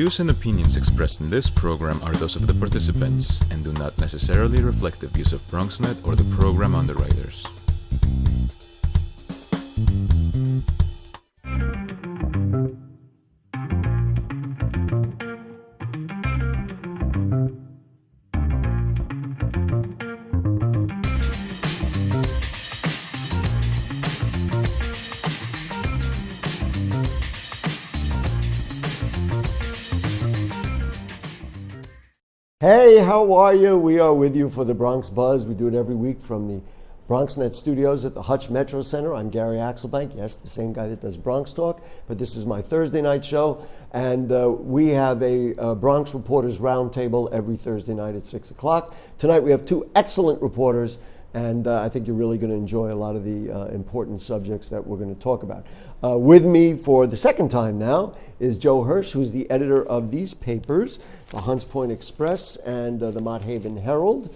views and opinions expressed in this program are those of the participants and do not necessarily reflect the views of BronxNet or the program underwriters. Hey, how are you? We are with you for the Bronx Buzz. We do it every week from the BronxNet studios at the Hutch Metro Center. I'm Gary Axelbank, yes, the same guy that does Bronx Talk, but this is my Thursday night show, and we have a Bronx Reporters Roundtable every Thursday night at 6 o'clock. Tonight we have two excellent reporters, and I think you're really going to enjoy a lot of the important subjects that we're going to talk about. With me for the second time now is Joe Hirsch, who's the editor of these papers, the Hunts Point Express and the Mott Haven Herald,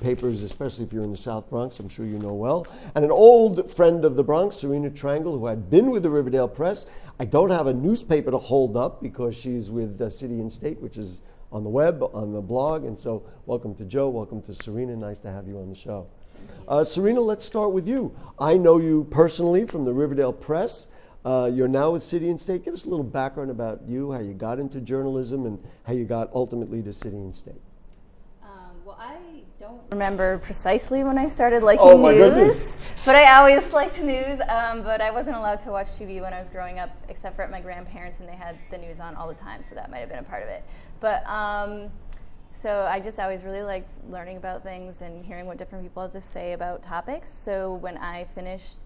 papers, especially if you're in the South Bronx, I'm sure you know well. And an old friend of the Bronx, Serena Trangle, who had been with the Riverdale Press. I don't have a newspaper to hold up because she's with City and State, which is on the web, on the blog. And so welcome to Joe, welcome to Serena. Nice to have you on the show. Serena, let's start with you. I know you personally from the Riverdale Press. You're now with City and State. Give us a little background about you, how you got into journalism, and how you got ultimately to City and State. Well, I don't remember precisely when I started liking news, goodness. But I always liked news. But I wasn't allowed to watch TV when I was growing up, except for at my grandparents, and they had the news on all the time, so that might have been a part of it. But so I just always really liked learning about things and hearing what different people had to say about topics. So when I finished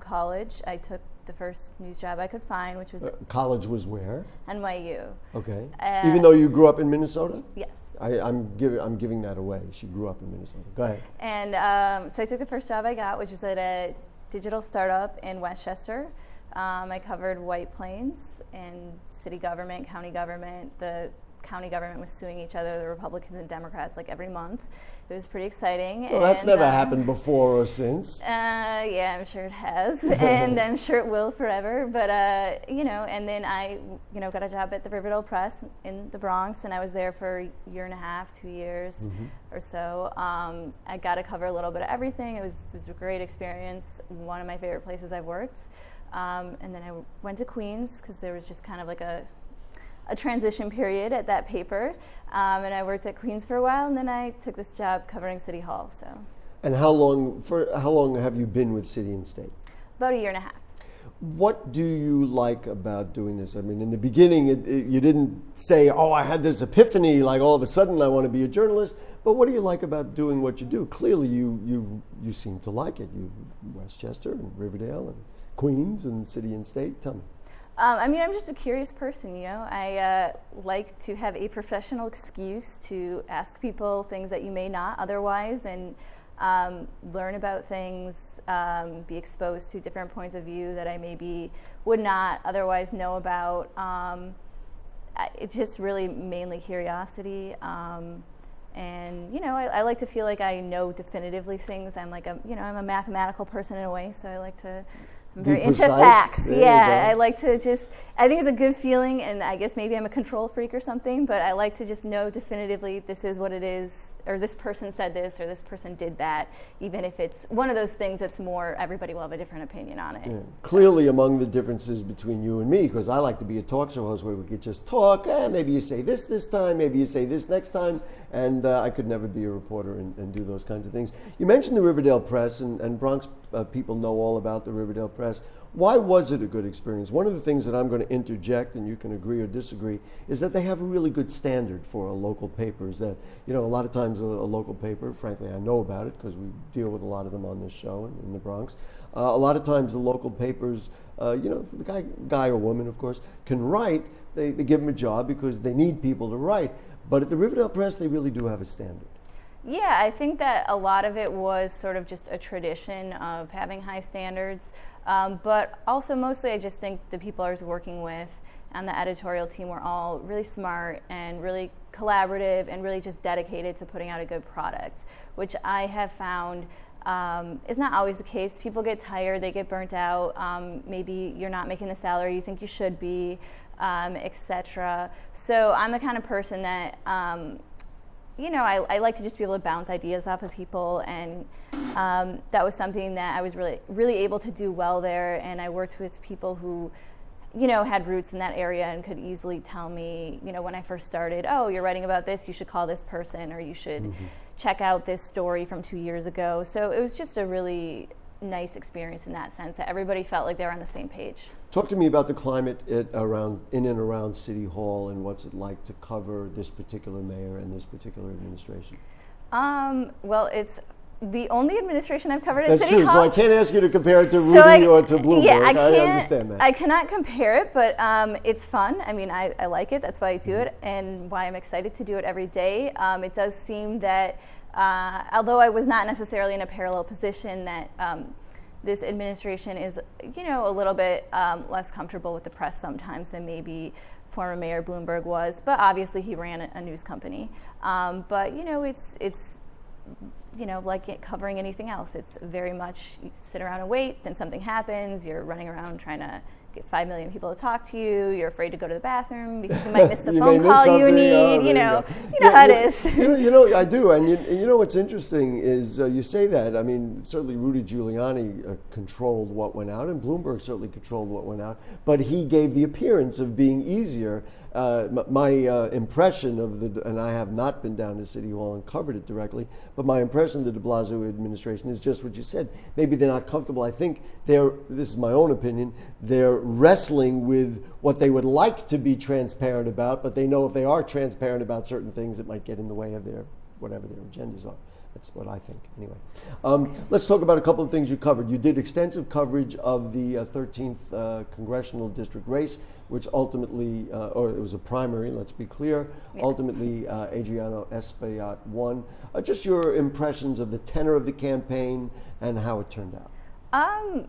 college, I took the first news job I could find, which was College was where? NYU. Okay. Even though you grew up in Minnesota? Yes. I'm giving that away. She grew up in Minnesota. Go ahead. And so I took the first job I got, which was at a digital startup in Westchester. I covered White Plains and city government, county government. The county government was suing each other, the Republicans and Democrats, like every month. It was pretty exciting. Well, that's never happened before or since. Yeah, I'm sure it has, and I'm sure it will forever. But and then I, got a job at the Riverdale Press in the Bronx, and I was there for a year and a half, 2 years or so. I got to cover a little bit of everything. It was a great experience. One of my favorite places I've worked. And then I went to Queens because there was just kind of like a transition period at that paper, and I worked at Queens for a while, and then I took this job covering City Hall. So. And how long have you been with City and State? About a year and a half. What do you like about doing this? I mean, in the beginning, you didn't say, "Oh, I had this epiphany," like all of a sudden I want to be a journalist. But what do you like about doing what you do? Clearly, you seem to like it. You Westchester and Riverdale and Queens and City and State. Tell me. I'm just a curious person, I like to have a professional excuse to ask people things that you may not otherwise, and learn about things, be exposed to different points of view that I maybe would not otherwise know about. It's just really mainly curiosity. And I like to feel like I know definitively things. I'm a mathematical person in a way, so I like to. I'm very into facts. Yeah, I like to I think it's a good feeling, and I guess maybe I'm a control freak or something, but I like to just know definitively this is what it is, or this person said this, or this person did that, even if it's one of those things that's more, everybody will have a different opinion on it. Yeah. Clearly among the differences between you and me, because I like to be a talk show host where we could just talk, maybe you say this time, maybe you say this next time, and I could never be a reporter and do those kinds of things. You mentioned the Riverdale Press, and Bronx people know all about the Riverdale Press. Why was it a good experience? One of the things that I'm going to interject, and you can agree or disagree, is that they have a really good standard for a local paper. Is that, a lot of times a local paper, frankly, I know about it because we deal with a lot of them on this show and in the Bronx. A lot of times the local papers, the guy or woman, of course, can write. They give them a job because they need people to write. But at the Riverdale Press, they really do have a standard. Yeah, I think that a lot of it was sort of just a tradition of having high standards, but also mostly I just think the people I was working with and the editorial team were all really smart and really collaborative and really just dedicated to putting out a good product, which I have found is not always the case. People get tired, they get burnt out, maybe you're not making the salary you think you should be. etc. So I'm the kind of person that, I like to just be able to bounce ideas off of people, and that was something that I was really able to do well there. And I worked with people who, had roots in that area and could easily tell me, when I first started, oh, you're writing about this, you should call this person, or you should check out this story from 2 years ago. So it was just a really nice experience in that sense, that everybody felt like they were on the same page. Talk to me about the climate in and around City Hall, and what's it like to cover this particular mayor and this particular administration. Well, it's the only administration I've covered at That's City true. Hall. So I can't ask you to compare it to Rudy or to Bloomberg. Yeah, I understand that. I cannot compare it, but it's fun. I mean, I like it. That's why I do it, and why I'm excited to do it every day. It does seem that, although I was not necessarily in a parallel position, that this administration is, a little bit less comfortable with the press sometimes than maybe former Mayor Bloomberg was. But obviously, he ran a news company. But it's like covering anything else. It's very much you sit around and wait, then something happens, you're running around trying to get 5 million people to talk to you, you're afraid to go to the bathroom because you might miss the phone call you need, you know how it is. I do, and you know what's interesting is you say that, I mean, certainly Rudy Giuliani controlled what went out, and Bloomberg certainly controlled what went out, but he gave the appearance of being easier. My impression of and I have not been down to City Hall and covered it directly, but my impression of the de Blasio administration is just what you said. Maybe they're not comfortable. I think this is my own opinion, they're wrestling with what they would like to be transparent about, but they know if they are transparent about certain things, it might get in the way of whatever their agendas are. That's what I think, anyway. Let's talk about a couple of things you covered. You did extensive coverage of the 13th Congressional District race, which ultimately, or it was a primary, let's be clear. Yeah. Ultimately, Adriano Espaillat won. Just your impressions of the tenor of the campaign and how it turned out.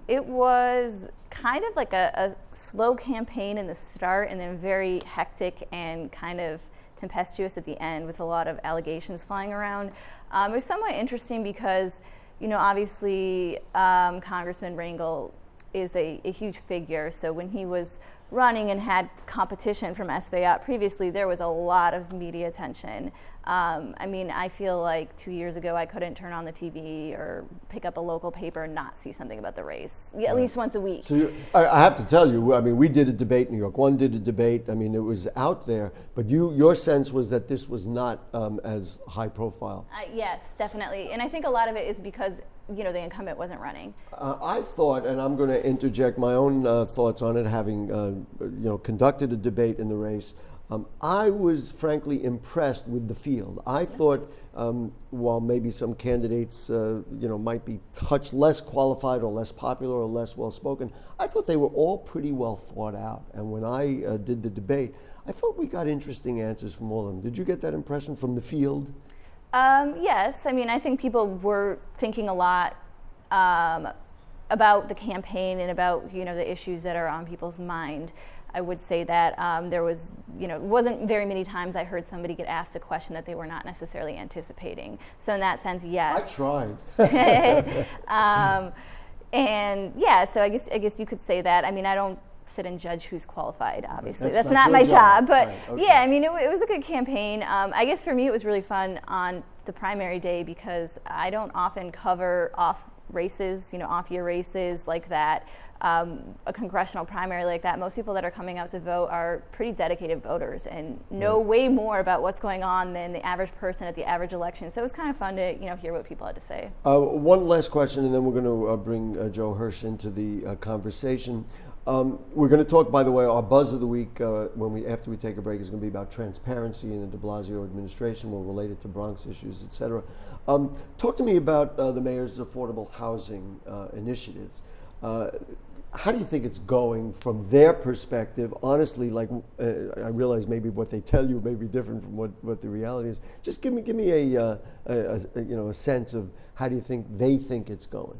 It was kind of like a slow campaign in the start, and then very hectic and kind of tempestuous at the end with a lot of allegations flying around. It was somewhat interesting because, obviously Congressman Rangel is a huge figure. So when he was running and had competition from Espaillat previously, there was a lot of media attention. I feel like 2 years ago I couldn't turn on the TV or pick up a local paper and not see something about the race, at least once a week. So I have to tell you, we did a debate, New York One did a debate, it was out there, but your sense was that this was not as high profile. Yes, definitely, and I think a lot of it is because the incumbent wasn't running. I thought, and I'm going to interject my own thoughts on it, having conducted a debate in the race. I was frankly impressed with the field. I thought, while maybe some candidates, might be touch less qualified or less popular or less well-spoken, I thought they were all pretty well thought out. And when I did the debate, I thought we got interesting answers from all of them. Did you get that impression from the field? Yes, I think people were thinking a lot about the campaign and about the issues that are on people's mind. I would say that there was, it wasn't very many times I heard somebody get asked a question that they were not necessarily anticipating. So in that sense, yes. I tried. And yeah, so I guess you could say that. I don't sit and judge who's qualified, obviously. That's not not my job. But right, okay. yeah, it was a good campaign. I guess for me it was really fun on the primary day because I don't often cover off races, off-year races like that. A congressional primary like that, most people that are coming out to vote are pretty dedicated voters and know way more about what's going on than the average person at the average election. So it was kind of fun to hear what people had to say. One last question, and then we're going to bring Joe Hirsch into the conversation. We're going to talk, by the way, our buzz of the week after we take a break is going to be about transparency in the de Blasio administration. We'll relate it to Bronx issues, et cetera. Talk to me about the mayor's affordable housing initiatives. How do you think it's going from their perspective? Honestly, I realize maybe what they tell you may be different from what the reality is. Just give me a sense of how do you think they think it's going.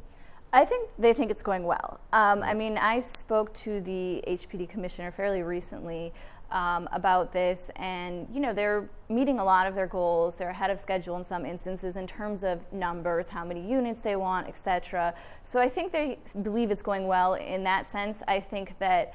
I think they think it's going well. I spoke to the HPD commissioner fairly recently about this, and they're meeting a lot of their goals. They're ahead of schedule in some instances in terms of numbers, how many units they want, etc. So I think they believe it's going well in that sense. I think that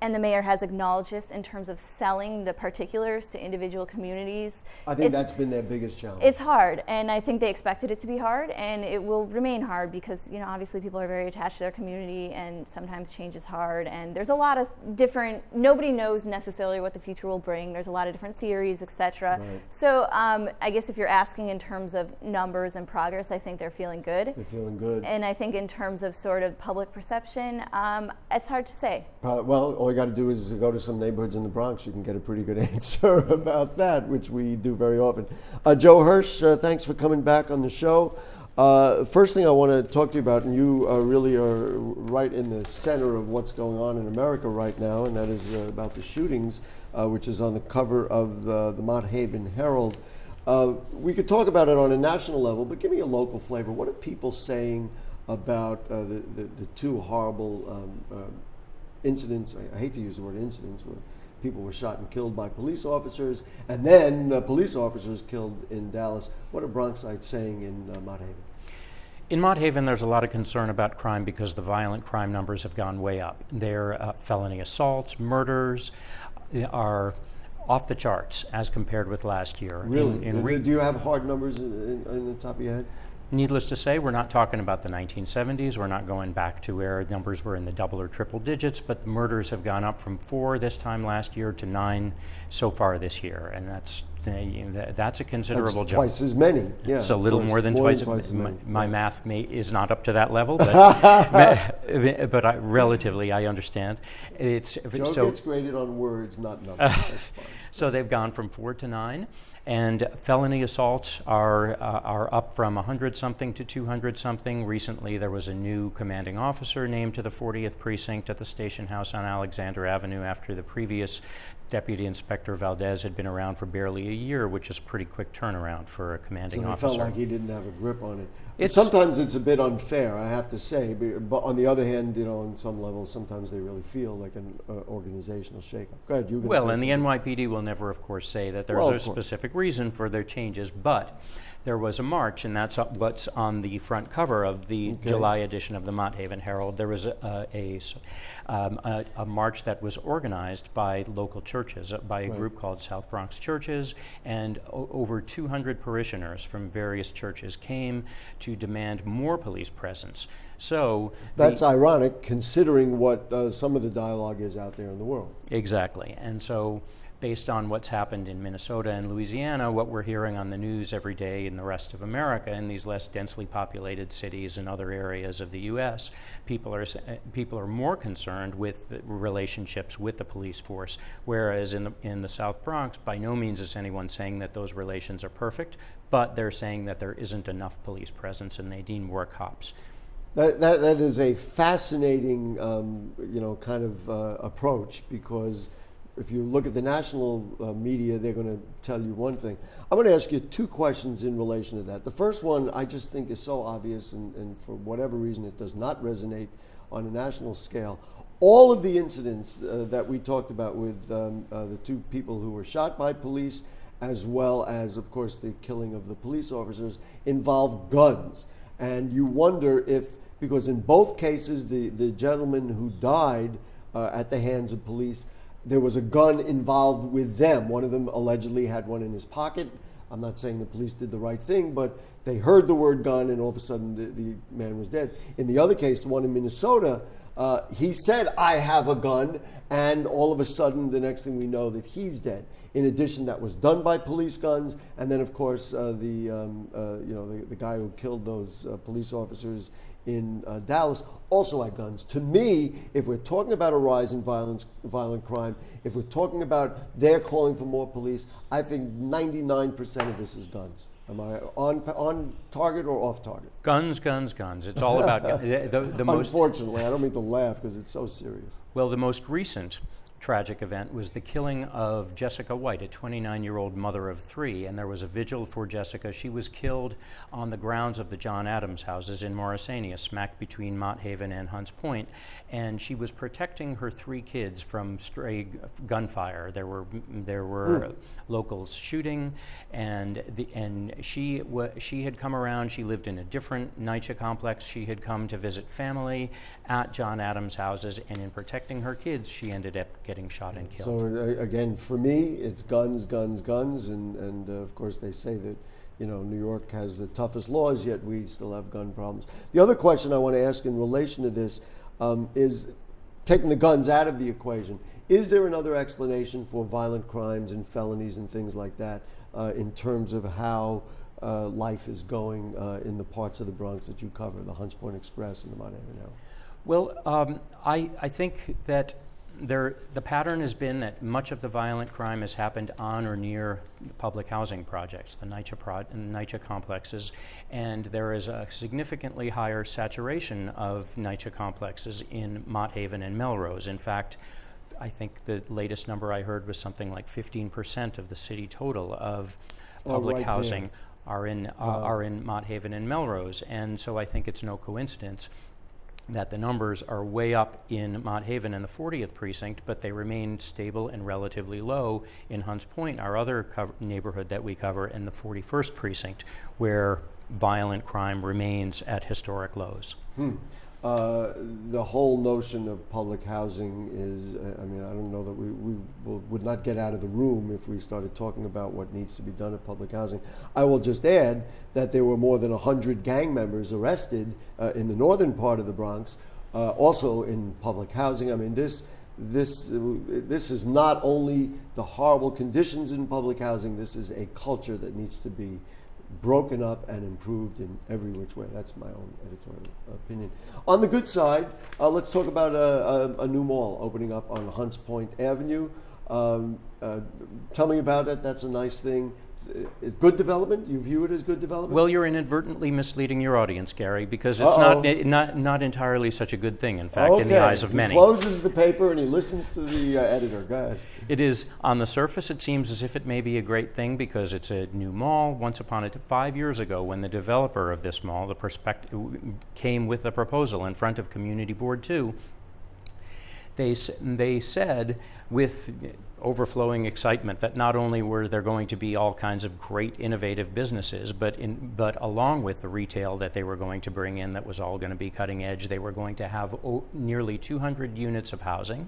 and the mayor has acknowledged this in terms of selling the particulars to individual communities. I think that's been their biggest challenge. It's hard, and I think they expected it to be hard, and it will remain hard because, obviously people are very attached to their community, and sometimes change is hard, and there's a lot of different, nobody knows necessarily what the future will bring. There's a lot of different theories, etc. Right. So I guess if you're asking in terms of numbers and progress, I think they're feeling good. They're feeling good. And I think in terms of sort of public perception, it's hard to say. Well, all you got to do is go to some neighborhoods in the Bronx. You can get a pretty good answer about that, which we do very often. Joe Hirsch, thanks for coming back on the show. First thing I want to talk to you about, and you really are right in the center of what's going on in America right now, and that is about the shootings, which is on the cover of the Mott Haven Herald. We could talk about it on a national level, but give me a local flavor. What are people saying about the two horrible incidents? I hate to use the word incidents, where people were shot and killed by police officers, and then the police officers killed in Dallas. What are Bronxites saying in Mott Haven? In Mott Haven, there's a lot of concern about crime because the violent crime numbers have gone way up. Their felony assaults, murders are off the charts as compared with last year. Really? Do you have hard numbers in the top of your head? Needless to say, we're not talking about the 1970s. We're not going back to where numbers were in the double or triple digits, but the murders have gone up from 4 this time last year to 9 so far this year, and that's a considerable jump. Twice as many. Yeah, it's a little more than twice as many. My math is not up to that level, but relatively, I understand. Joe gets graded on words, not numbers. That's fine. So they've gone from 4 to 9. And felony assaults are up from 100-something to 200-something. Recently, there was a new commanding officer named to the 40th precinct at the station house on Alexander Avenue after the previous Deputy Inspector Valdez had been around for barely a year, which is a pretty quick turnaround for a commanding officer. So it felt like he didn't have a grip on it. Sometimes it's a bit unfair, I have to say. But on the other hand, on some levels, sometimes they really feel like an organizational shakeup. Go ahead, you can say something. The NYPD will never, of course, say that there's a specific reason for their changes, but there was a march, and that's what's on the front cover of the July edition of the Mott Haven Herald. There was a march that was organized by local churches, by a group called South Bronx Churches, and over 200 parishioners from various churches came to demand more police presence. So that's ironic, considering what some of the dialogue is out there in the world. Exactly, and so based on what's happened in Minnesota and Louisiana, what we're hearing on the news every day in the rest of America, in these less densely populated cities and other areas of the U.S., people are more concerned with the relationships with the police force, whereas in the South Bronx, by no means is anyone saying that those relations are perfect, but they're saying that there isn't enough police presence and they need more cops. That is a fascinating kind of approach, because if you look at the national media, they're going to tell you one thing. I'm going to ask you 2 questions in relation to that. The first one I just think is so obvious, and for whatever reason it does not resonate on a national scale. All of the incidents that we talked about with the 2 people who were shot by police, as well as, of course, the killing of the police officers, involve guns. And you wonder if, because in both cases, the gentleman who died at the hands of police, there was a gun involved with them. One of them allegedly had one in his pocket. I'm not saying the police did the right thing, but they heard the word gun and all of a sudden the man was dead. In the other case, the one in Minnesota, he said, "I have a gun," and all of a sudden the next thing we know that he's dead. In addition, that was done by police guns, and then of course the guy who killed those police officers in Dallas also had guns. To me, if we're talking about a rise in violent crime, if we're talking about they're calling for more police, I think 99% of this is guns. Am I on target or off target? Guns. It's all about guns. Unfortunately, I don't mean to laugh because it's so serious. Well, the most recent tragic event was the killing of Jessica White, a 29-year-old mother of 3, and there was a vigil for Jessica. She was killed on the grounds of the John Adams houses in Morrisania, smack between Mott Haven and Hunts Point, and she was protecting her 3 kids from stray gunfire. There were locals shooting, and she had come around. She lived in a different NYCHA complex. She had come to visit family at John Adams houses, and in protecting her kids, she ended up getting shot and killed. So again, for me, it's guns, guns, guns, and of course they say that New York has the toughest laws, yet we still have gun problems. The other question I want to ask in relation to this is, taking the guns out of the equation, is there another explanation for violent crimes and felonies and things like that in terms of how life is going in the parts of the Bronx that you cover, the Hunts Point Express and the Mott Haven Herald? Well, I think that the pattern has been that much of the violent crime has happened on or near public housing projects, the NYCHA complexes, and there is a significantly higher saturation of NYCHA complexes in Mott Haven and Melrose. In fact, I think the latest number I heard was something like 15% of the city total of public housing are in Mott Haven and Melrose, and so I think it's no coincidence that the numbers are way up in Mott Haven and the 40th precinct, but they remain stable and relatively low in Hunts Point, our other neighborhood that we cover, in the 41st precinct, where violent crime remains at historic lows. The whole notion of public housing is, I don't know that we would not get out of the room if we started talking about what needs to be done at public housing. I will just add that there were more than 100 gang members arrested in the northern part of the Bronx, also in public housing. I mean, this is not only the horrible conditions in public housing, this is a culture that needs to be broken up and improved in every which way. That's my own editorial opinion. On the good side, let's talk about a new mall opening up on Hunts Point Avenue. Tell me about it. That's a nice thing. Good development? You view it as good development? Well, you're inadvertently misleading your audience, Gary, because it's not entirely such a good thing, in fact, in the eyes of many. He closes the paper and he listens to the editor. Go ahead. It is, on the surface, it seems as if it may be a great thing because it's a new mall. Once upon 5 years ago, when the developer of this mall, came with a proposal in front of Community Board 2, they said with overflowing excitement that not only were there going to be all kinds of great innovative businesses, but along with the retail that they were going to bring in that was all going to be cutting edge, they were going to have nearly 200 units of housing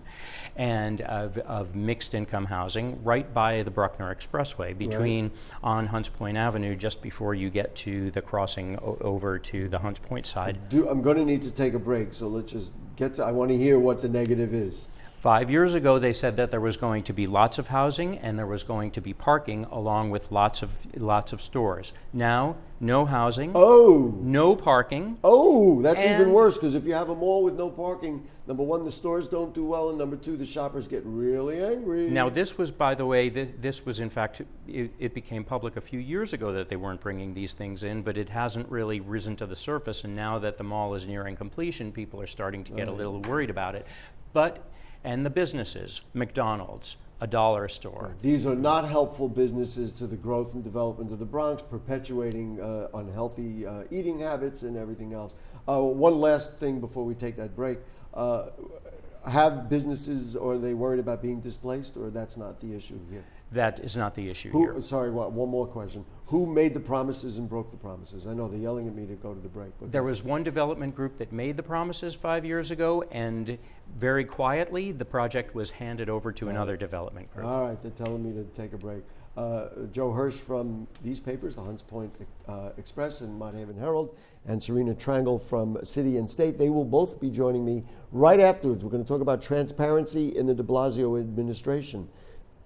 and of mixed income housing right by the Bruckner Expressway on Hunts Point Avenue, just before you get to the crossing over to the Hunts Point side. I'm going to need to take a break, so let's just I want to hear what the negative is. 5 years ago, they said that there was going to be lots of housing and there was going to be parking along with lots of stores. Now, no housing, no parking. Oh, that's even worse, because if you have a mall with no parking, number one, the stores don't do well, and number two, the shoppers get really angry. Now, this was, by the way, this was in fact, it became public a few years ago that they weren't bringing these things in, but it hasn't really risen to the surface, and now that the mall is nearing completion, people are starting to get a little worried about it. And the businesses, McDonald's, a dollar store. These are not helpful businesses to the growth and development of the Bronx, perpetuating unhealthy eating habits and everything else. One last thing before we take that break. Have businesses, or are they worried about being displaced, or that's not the issue here? That is not the issue here. Sorry, one more question. Who made the promises and broke the promises? I know they're yelling at me to go to the break. But there was one development group that made the promises 5 years ago, and very quietly, the project was handed over to another development group. All right, they're telling me to take a break. Joe Hirsch from these papers, the Hunts Point Express and Mott Haven Herald, and Serena Trangle from City and State. They will both be joining me right afterwards. We're going to talk about transparency in the de Blasio administration.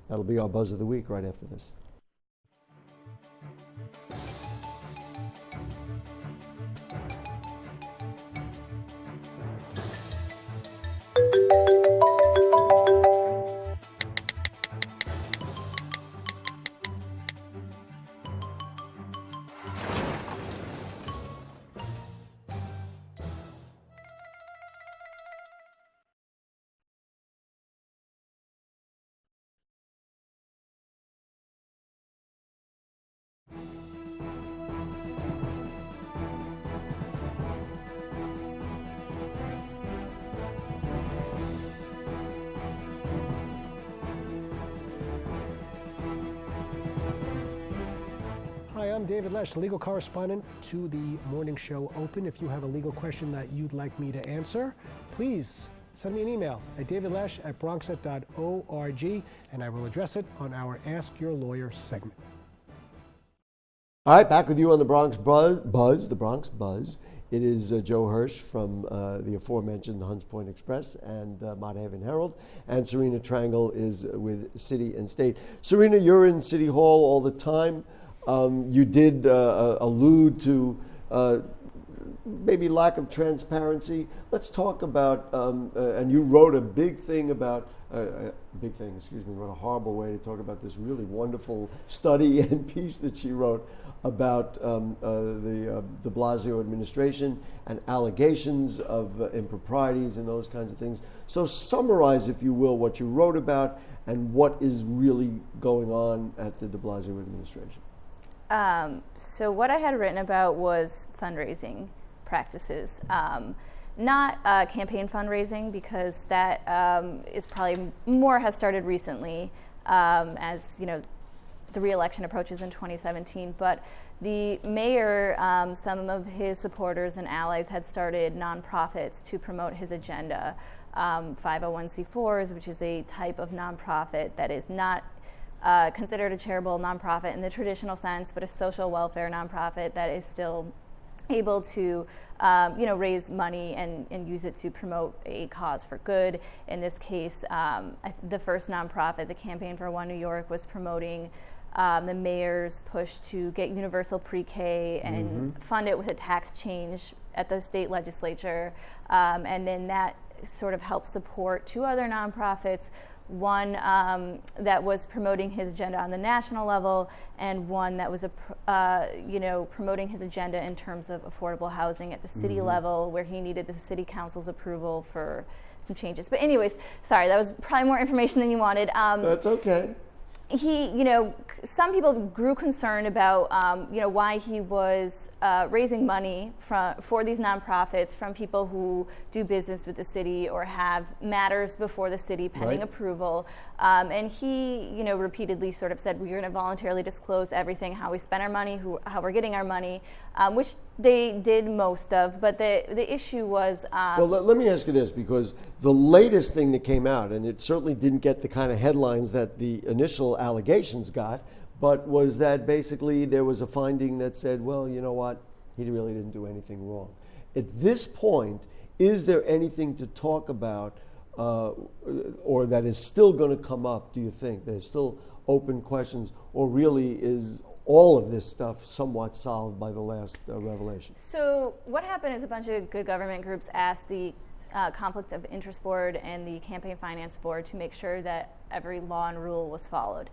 That'll be our Buzz of the Week right after this. I'm David Lesh, legal correspondent to the Morning Show Open. If you have a legal question that you'd like me to answer, please send me an email at davidlesh@bronxnet.org, and I will address it on our Ask Your Lawyer segment. All right, back with you on the Bronx Buzz, the Bronx Buzz. It is Joe Hirsch from the aforementioned Hunts Point Express and Mott Haven Herald, and Serena Trangle is with City and State. Serena, you're in City Hall all the time. You did allude to maybe lack of transparency. Let's talk about, and you wrote a big thing about, wrote a horrible way to talk about this really wonderful study and piece that she wrote about the de Blasio administration and allegations of improprieties and those kinds of things. So summarize, if you will, what you wrote about and what is really going on at the de Blasio administration. So what I had written about was fundraising practices, not campaign fundraising, because that is probably more has started recently, as you know, the re-election approaches in 2017. But the mayor, some of his supporters and allies had started nonprofits to promote his agenda. 501c4s, which is a type of nonprofit that is not considered a charitable nonprofit in the traditional sense, but a social welfare nonprofit that is still able to raise money and use it to promote a cause for good. In this case, the first nonprofit, the Campaign for One New York, was promoting the mayor's push to get universal pre-K and fund it with a tax change at the state legislature. And then that sort of helped support two other nonprofits, one that was promoting his agenda on the national level, and one that was promoting his agenda in terms of affordable housing at the city level, where he needed the city council's approval for some changes. But anyways, sorry, that was probably more information than you wanted. That's okay. Some people grew concerned about, why he was raising money for these nonprofits from people who do business with the city or have matters before the city pending approval. And he, repeatedly sort of said, we're going to voluntarily disclose everything, how we spend our money, how we're getting our money, which they did most of. But the issue was... well, let me ask you this, because the latest thing that came out, and it certainly didn't get the kind of headlines that the initial allegations got, but was that basically there was a finding that said, well, you know what, he really didn't do anything wrong. At this point, is there anything to talk about or that is still going to come up, do you think? There's still open questions, or really is all of this stuff somewhat solved by the last revelation? So what happened is a bunch of good government groups asked the Conflict of Interest Board and the Campaign Finance Board to make sure that every law and rule was followed.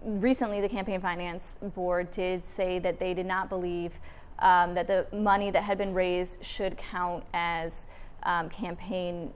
Recently, the Campaign Finance Board did say that they did not believe that the money that had been raised should count as campaign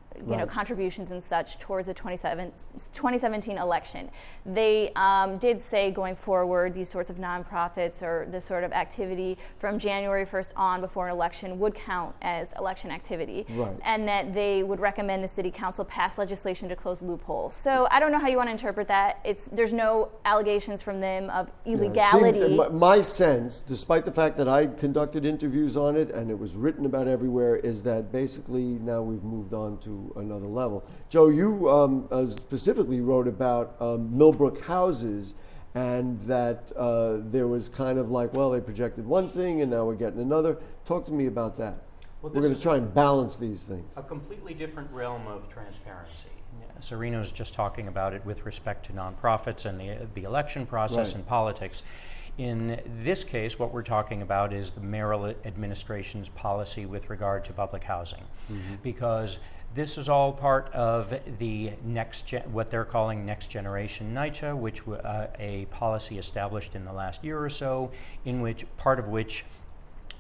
contributions and such towards the 2017 election. They did say going forward these sorts of nonprofits or this sort of activity from January 1st on before an election would count as election activity, and that they would recommend the city council pass legislation to close loopholes. So I don't know how you want to interpret that. There's no allegations from them of illegality. My sense, despite the fact that I conducted interviews on it and it was written about everywhere, is that basically now we've moved on to another level. Joe, you specifically wrote about Millbrook houses, and that there was kind of like, well, they projected one thing and now we're getting another. Talk to me about that. Well, we're going to try and balance these things. A completely different realm of transparency. Serena was just talking about it with respect to nonprofits and the election process and politics. In this case, what we're talking about is the mayoral administration's policy with regard to public housing, because this is all part of the what they're calling Next Generation NYCHA, which a policy established in the last year or so, part of which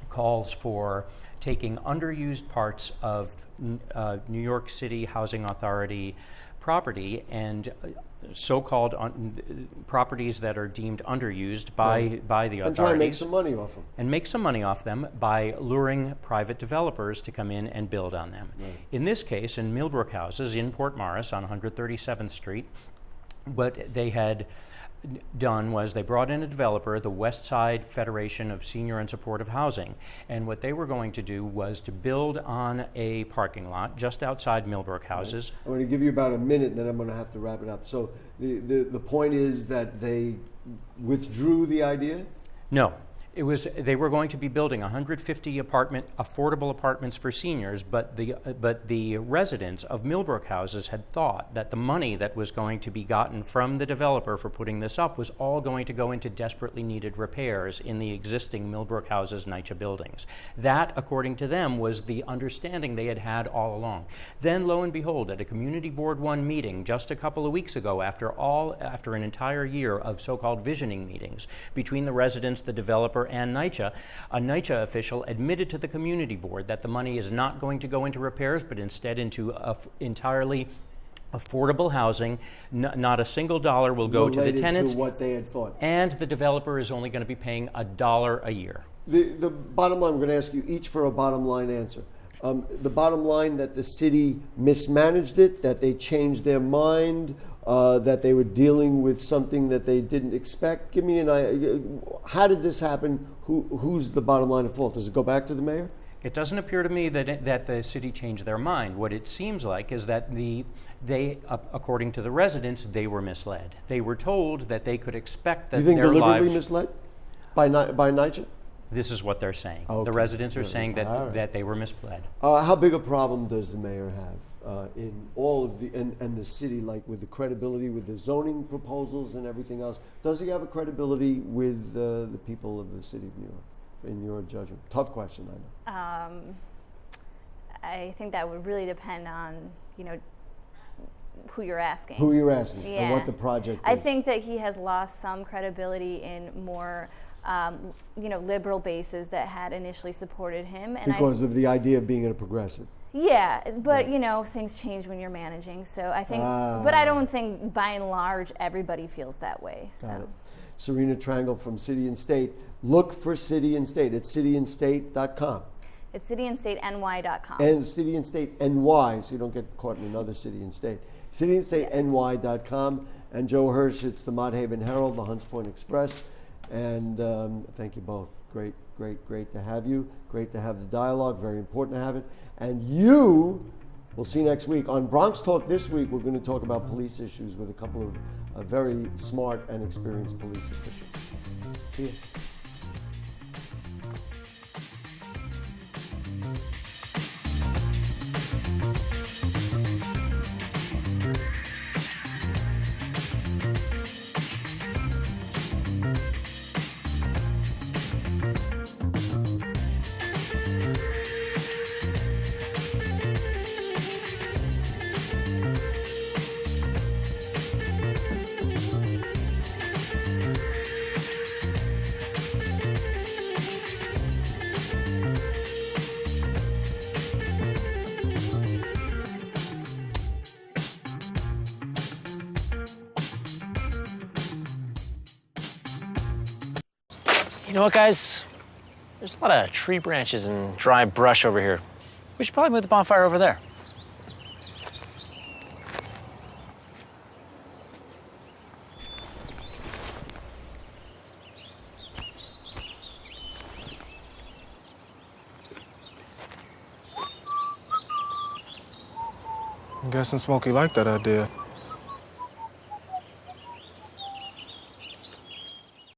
calls for taking underused parts of New York City Housing Authority property and so-called properties that are deemed underused by the authorities. And try and make some money off them. And make some money off them by luring private developers to come in and build on them. In this case, in Millbrook houses in Port Morris on 137th Street, what they had done was they brought in a developer, the West Side Federation of Senior and Supportive Housing, and what they were going to do was to build on a parking lot just outside Millbrook Houses. I'm going to give you about a minute, and then I'm going to have to wrap it up. So the point is that they withdrew the idea? No. They were going to be building 150 affordable apartments for seniors, but the residents of Millbrook Houses had thought that the money that was going to be gotten from the developer for putting this up was all going to go into desperately needed repairs in the existing Millbrook Houses NYCHA buildings. That, according to them, was the understanding they had had all along. Then, lo and behold, at a Community Board 1 meeting just a couple of weeks ago, after an entire year of so-called visioning meetings between the residents, the developer, and NYCHA, a NYCHA official admitted to the community board that the money is not going to go into repairs, but instead into entirely affordable housing. Not a single dollar will go to the tenants. To what they had thought. And the developer is only going to be paying $1 a year. The bottom line, I'm going to ask you each for a bottom line answer. The bottom line that the city mismanaged it, that they changed their mind, that they were dealing with something that they didn't expect. Give me an idea. How did this happen? Who's the bottom line of fault? Does it go back to the mayor? It doesn't appear to me that the city changed their mind. What it seems like is that they, according to the residents, they were misled. They were told that they could expect that you think their deliberately lives... misled by NYCHA? This is what they're saying. Okay. The residents are saying that, All right. that they were misled. How big a problem does the mayor have in all of the, and the city, like with the credibility, with the zoning proposals and everything else? Does he have a credibility with the people of the city of New York, in your judgment? Tough question, I know. I think that would really depend on, who you're asking. Who you're asking, Yeah. and what the project is. I think that he has lost some credibility in more liberal bases that had initially supported him. And because of the idea of being a progressive. Yeah, but things change when you're managing. So I think, but I don't think by and large everybody feels that way. So. Got it. Serena Trangle from City and State. Look for City and State at cityandstate.com. It's cityandateny.com. And City and State NY, so you don't get caught in another city and state. cityandateny.com. And Joe Hirsch, it's the Mott Haven Herald, the Hunts Point Express. And thank you both. Great to have you. Great to have the dialogue. Very important to have it. And we'll see you next week. On Bronx Talk this week, we're going to talk about police issues with a couple of very smart and experienced police officials. See you. You know what, guys? There's a lot of tree branches and dry brush over here. We should probably move the bonfire over there. I'm guessing Smokey liked that idea.